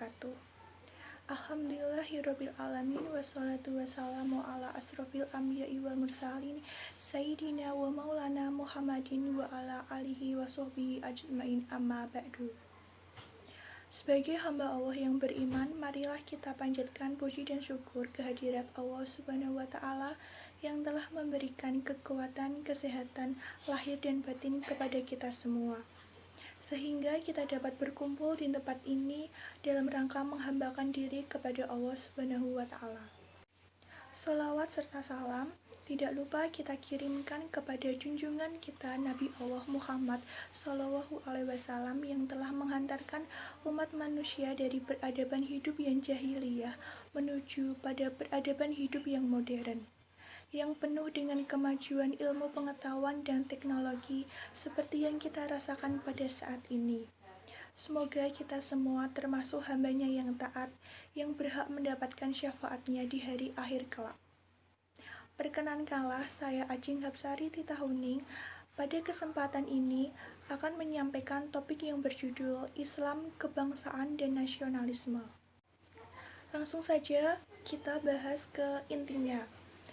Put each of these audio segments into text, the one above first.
wabarakatuh. Alhamdulillahirabbil alamin wassalatu wassalamu ala asrofil anbiya'i wal mursalin sayyidina wa maulana Muhammadin wa ala alihi wa sahbihi ajmain amma ba'du. Sebagai hamba Allah yang beriman, marilah kita panjatkan puji dan syukur kehadirat Allah Subhanahu wa taala yang telah memberikan kekuatan, kesehatan lahir dan batin kepada kita semua, sehingga kita dapat berkumpul di tempat ini dalam rangka menghambakan diri kepada Allah Subhanahu wa taala. Salawat serta salam tidak lupa kita kirimkan kepada junjungan kita Nabi Allah Muhammad Sallallahu Alaihi Wasallam yang telah menghantarkan umat manusia dari peradaban hidup yang jahiliyah menuju pada peradaban hidup yang modern, yang penuh dengan kemajuan ilmu pengetahuan dan teknologi seperti yang kita rasakan pada saat ini. Semoga kita semua termasuk hambanya yang taat, yang berhak mendapatkan syafaatnya di hari akhir kelak. Perkenankanlah saya Ajeng Hapsari Titahuning pada kesempatan ini akan menyampaikan topik yang berjudul Islam, Kebangsaan, dan Nasionalisme. Langsung saja kita bahas ke intinya.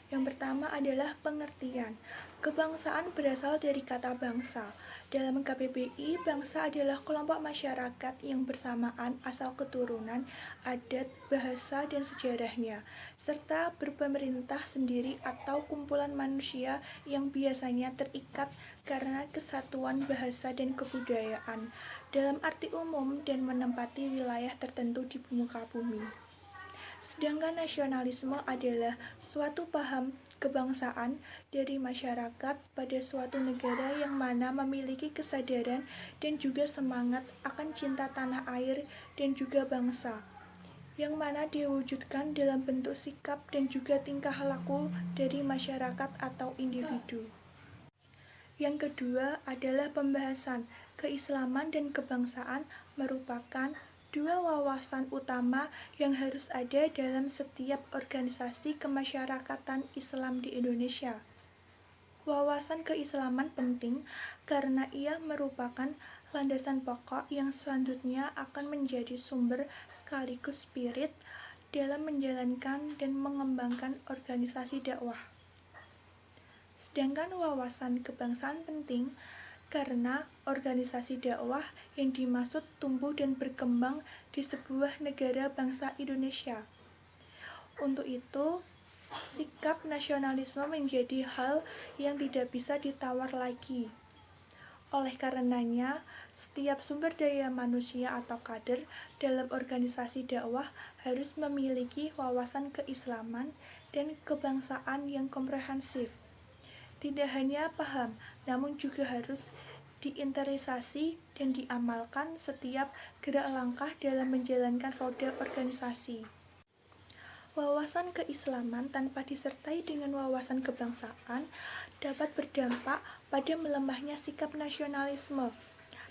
Yang pertama adalah pengertian. Kebangsaan berasal dari kata bangsa. Dalam KBBI, bangsa adalah kelompok masyarakat yang bersamaan asal keturunan, adat, bahasa, dan sejarahnya, serta berpemerintah sendiri atau kumpulan manusia yang biasanya terikat karena kesatuan bahasa dan kebudayaan dalam arti umum dan menempati wilayah tertentu di muka bumi. Sedangkan nasionalisme adalah suatu paham kebangsaan dari masyarakat pada suatu negara yang mana memiliki kesadaran dan juga semangat akan cinta tanah air dan juga bangsa, yang mana diwujudkan dalam bentuk sikap dan juga tingkah laku dari masyarakat atau individu. Yang kedua adalah pembahasan keislaman dan kebangsaan merupakan dua wawasan utama yang harus ada dalam setiap organisasi kemasyarakatan Islam di Indonesia. Wawasan keislaman penting karena ia merupakan landasan pokok yang selanjutnya akan menjadi sumber sekaligus spirit dalam menjalankan dan mengembangkan organisasi dakwah. Sedangkan wawasan kebangsaan penting karena organisasi dakwah yang dimaksud tumbuh dan berkembang di sebuah negara bangsa Indonesia. Untuk itu, sikap nasionalisme menjadi hal yang tidak bisa ditawar lagi. Oleh karenanya, setiap sumber daya manusia atau kader dalam organisasi dakwah harus memiliki wawasan keislaman dan kebangsaan yang komprehensif. Tidak hanya paham, namun juga harus diinterisasi dan diamalkan setiap gerak langkah dalam menjalankan roda organisasi. Wawasan keislaman tanpa disertai dengan wawasan kebangsaan dapat berdampak pada melemahnya sikap nasionalisme.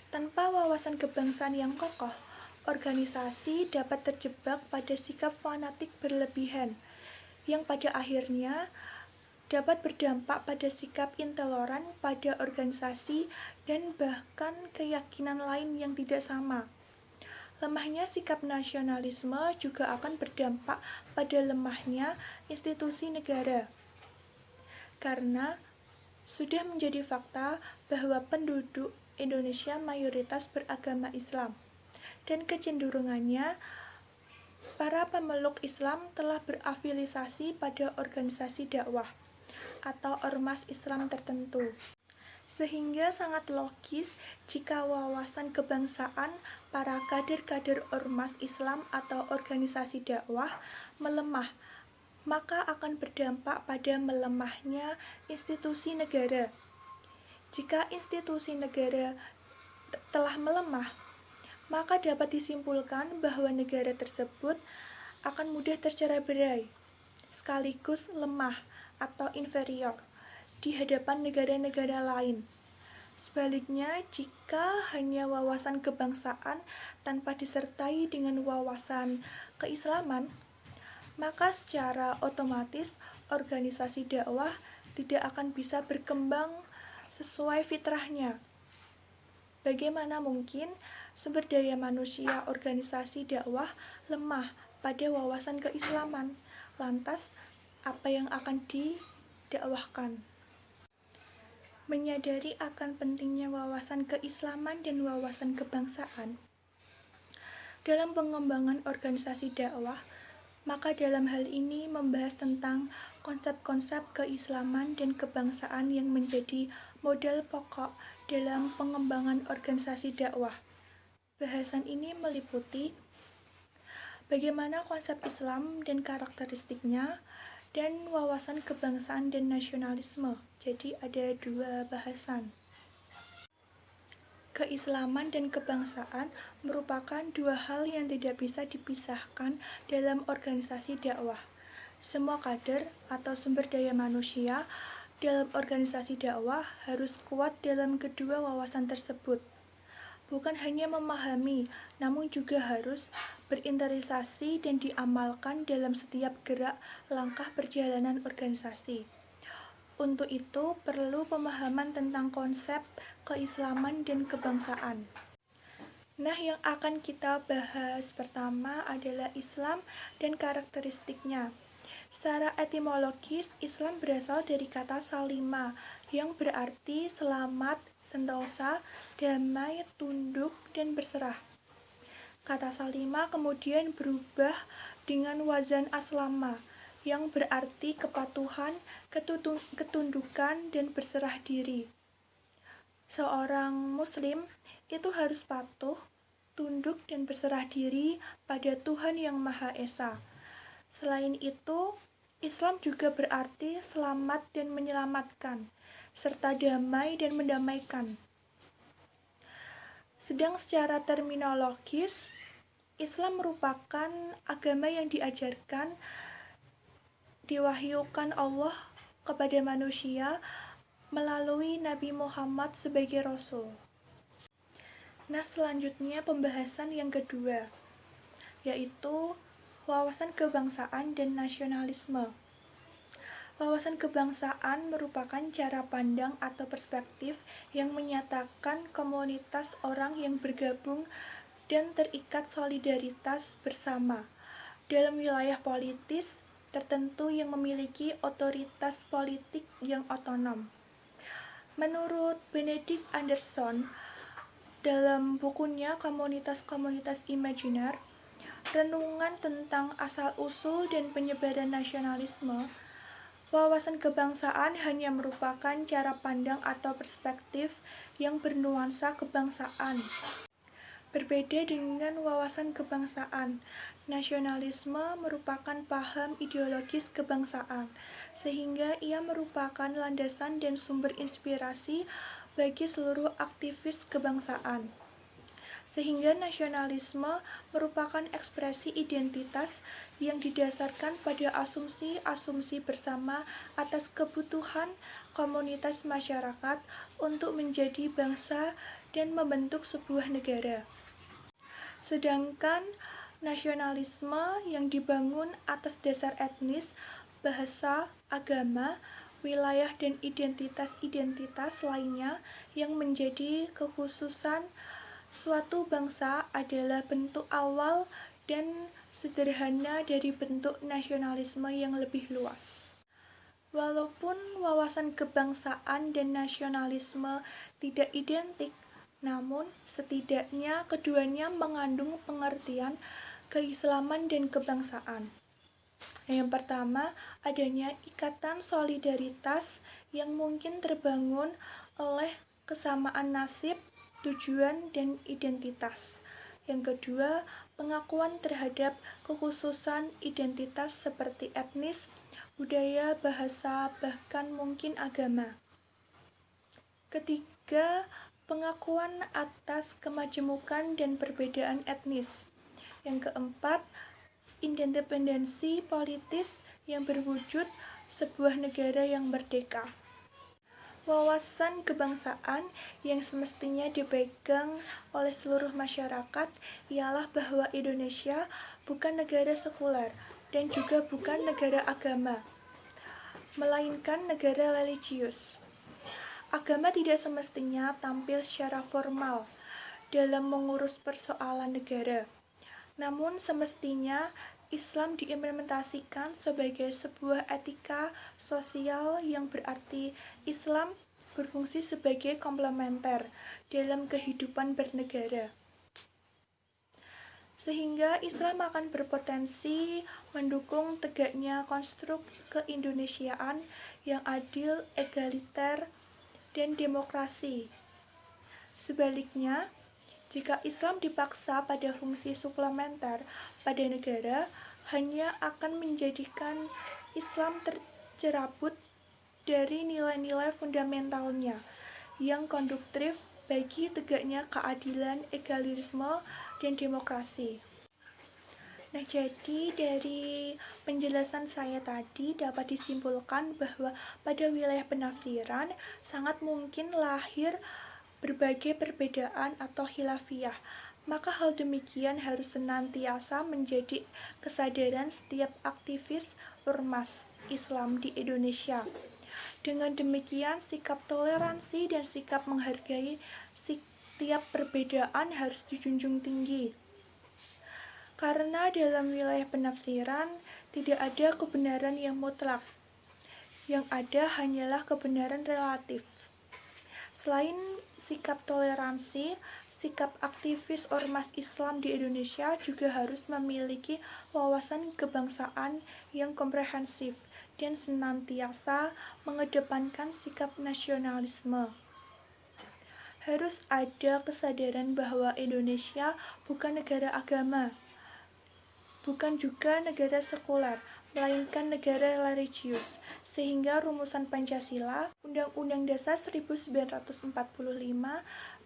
Tanpa wawasan kebangsaan yang kokoh, organisasi dapat terjebak pada sikap fanatik berlebihan, yang pada akhirnya dapat berdampak pada sikap intoleran pada organisasi dan bahkan keyakinan lain yang tidak sama. Lemahnya sikap nasionalisme juga akan berdampak pada lemahnya institusi negara. Karena sudah menjadi fakta bahwa penduduk Indonesia mayoritas beragama Islam, dan kecenderungannya para pemeluk Islam telah berafiliasi pada organisasi dakwah atau ormas Islam tertentu, sehingga sangat logis jika wawasan kebangsaan para kader-kader ormas Islam atau organisasi dakwah melemah, maka akan berdampak pada melemahnya institusi negara. Jika institusi negara telah melemah, maka dapat disimpulkan bahwa negara tersebut akan mudah tercerai-berai, sekaligus lemah atau inferior di hadapan negara-negara lain. Sebaliknya, jika hanya wawasan kebangsaan tanpa disertai dengan wawasan keislaman, maka secara otomatis organisasi dakwah tidak akan bisa berkembang sesuai fitrahnya. Bagaimana mungkin sumber daya manusia organisasi dakwah lemah pada wawasan keislaman? Lantas, apa yang akan didakwahkan? Menyadari akan pentingnya wawasan keislaman dan wawasan kebangsaan dalam pengembangan organisasi dakwah, maka dalam hal ini membahas tentang konsep-konsep keislaman dan kebangsaan yang menjadi modal pokok dalam pengembangan organisasi dakwah. Bahasan ini meliputi bagaimana konsep Islam dan karakteristiknya, dan wawasan kebangsaan dan nasionalisme. Jadi ada dua bahasan. Keislaman dan kebangsaan merupakan dua hal yang tidak bisa dipisahkan dalam organisasi dakwah. Semua kader atau sumber daya manusia dalam organisasi dakwah harus kuat dalam kedua wawasan tersebut. Bukan hanya memahami, namun juga harus berinteraksi dan diamalkan dalam setiap gerak langkah perjalanan organisasi. Untuk itu, perlu pemahaman tentang konsep keislaman dan kebangsaan. Nah, yang akan kita bahas pertama adalah Islam dan karakteristiknya. Secara etimologis, Islam berasal dari kata salima, yang berarti selamat, sentosa, damai, tunduk, dan berserah. Kata salima kemudian berubah dengan wazan aslama, yang berarti kepatuhan, ketundukan, dan berserah diri. Seorang muslim itu harus patuh, tunduk, dan berserah diri pada Tuhan Yang Maha Esa. Selain itu, Islam juga berarti selamat dan menyelamatkan, serta damai dan mendamaikan. Sedang secara terminologis, Islam merupakan agama yang diwahyukan Allah kepada manusia melalui Nabi Muhammad sebagai Rasul. Nah, selanjutnya pembahasan yang kedua, yaitu wawasan kebangsaan dan nasionalisme. Wawasan kebangsaan merupakan cara pandang atau perspektif yang menyatakan komunitas orang yang bergabung dan terikat solidaritas bersama dalam wilayah politis tertentu yang memiliki otoritas politik yang otonom. Menurut Benedict Anderson, dalam bukunya Komunitas-Komunitas Imajiner, renungan tentang asal-usul dan penyebaran nasionalisme, wawasan kebangsaan hanya merupakan cara pandang atau perspektif yang bernuansa kebangsaan. Berbeda dengan wawasan kebangsaan, nasionalisme merupakan paham ideologis kebangsaan, sehingga ia merupakan landasan dan sumber inspirasi bagi seluruh aktivis kebangsaan. Sehingga nasionalisme merupakan ekspresi identitas yang didasarkan pada asumsi-asumsi bersama atas kebutuhan komunitas masyarakat untuk menjadi bangsa dan membentuk sebuah negara. Sedangkan nasionalisme yang dibangun atas dasar etnis, bahasa, agama, wilayah, dan identitas-identitas lainnya yang menjadi kekhususan suatu bangsa adalah bentuk awal dan sederhana dari bentuk nasionalisme yang lebih luas. Walaupun wawasan kebangsaan dan nasionalisme tidak identik, namun setidaknya keduanya mengandung pengertian keislaman dan kebangsaan. Yang pertama, adanya ikatan solidaritas yang mungkin terbangun oleh kesamaan nasib, tujuan, dan identitas. Yang kedua, pengakuan terhadap kekhususan identitas seperti etnis, budaya, bahasa, bahkan mungkin agama. Ketiga, pengakuan atas kemajemukan dan perbedaan etnis. Yang keempat, independensi politis yang berwujud sebuah negara yang merdeka. Wawasan kebangsaan yang semestinya dipegang oleh seluruh masyarakat ialah bahwa Indonesia bukan negara sekuler dan juga bukan negara agama, melainkan negara religius. Agama tidak semestinya tampil secara formal, dalam mengurus persoalan negara. Namun semestinya Islam diimplementasikan sebagai sebuah etika sosial yang berarti Islam berfungsi sebagai komplementer dalam kehidupan bernegara. Sehingga Islam akan berpotensi mendukung tegaknya konstruk keindonesiaan yang adil, egaliter, dan demokrasi. Sebaliknya, jika Islam dipaksa pada fungsi suplementer pada negara, hanya akan menjadikan Islam tercerabut dari nilai-nilai fundamentalnya yang konduktif bagi tegaknya keadilan, egalitarisme, dan demokrasi. Nah, jadi dari penjelasan saya tadi dapat disimpulkan bahwa pada wilayah penafsiran sangat mungkin lahir berbagai perbedaan atau khilafiyah. Maka hal demikian harus senantiasa menjadi kesadaran setiap aktivis ormas Islam di Indonesia. Dengan demikian, sikap toleransi dan sikap menghargai setiap perbedaan harus dijunjung tinggi. Karena dalam wilayah penafsiran tidak ada kebenaran yang mutlak. Yang ada hanyalah kebenaran relatif. Selain sikap toleransi, sikap aktivis ormas Islam di Indonesia juga harus memiliki wawasan kebangsaan yang komprehensif dan senantiasa mengedepankan sikap nasionalisme. Harus ada kesadaran bahwa Indonesia bukan negara agama, bukan juga negara sekuler, melainkan negara religius, sehingga rumusan Pancasila, Undang-Undang Dasar 1945,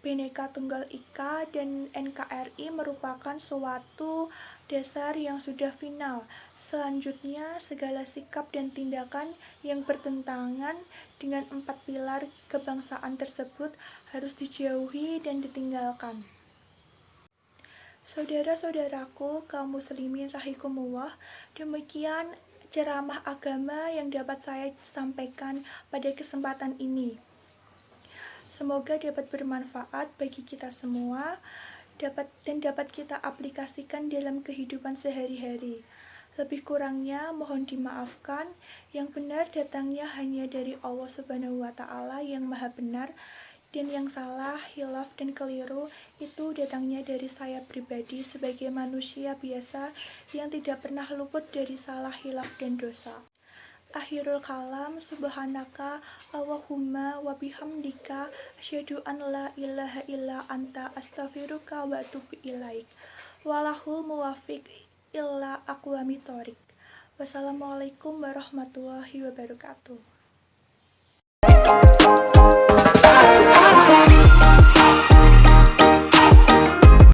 Bhinneka Tunggal Ika, dan NKRI merupakan suatu dasar yang sudah final. Selanjutnya, segala sikap dan tindakan yang bertentangan dengan 4 pilar kebangsaan tersebut harus dijauhi dan ditinggalkan. Saudara-saudaraku, kaum muslimin rahikumullah, demikian ceramah agama yang dapat saya sampaikan pada kesempatan ini. Semoga dapat bermanfaat bagi kita semua dan dapat kita aplikasikan dalam kehidupan sehari-hari. Lebih kurangnya mohon dimaafkan, yang benar datangnya hanya dari Allah Subhanahu wa Ta'ala yang Maha Benar, dan yang salah, hilaf, dan keliru itu datangnya dari saya pribadi sebagai manusia biasa yang tidak pernah luput dari salah, hilaf, dan dosa. Akhirul kalam, subhanaka Allahumma wa bihamdika asyhadu an la ilaha illa anta astaghfiruka wa atubu ilaik. Walahul muwafiq illa aqwamit thoriq. Wassalamualaikum warahmatullahi wabarakatuh.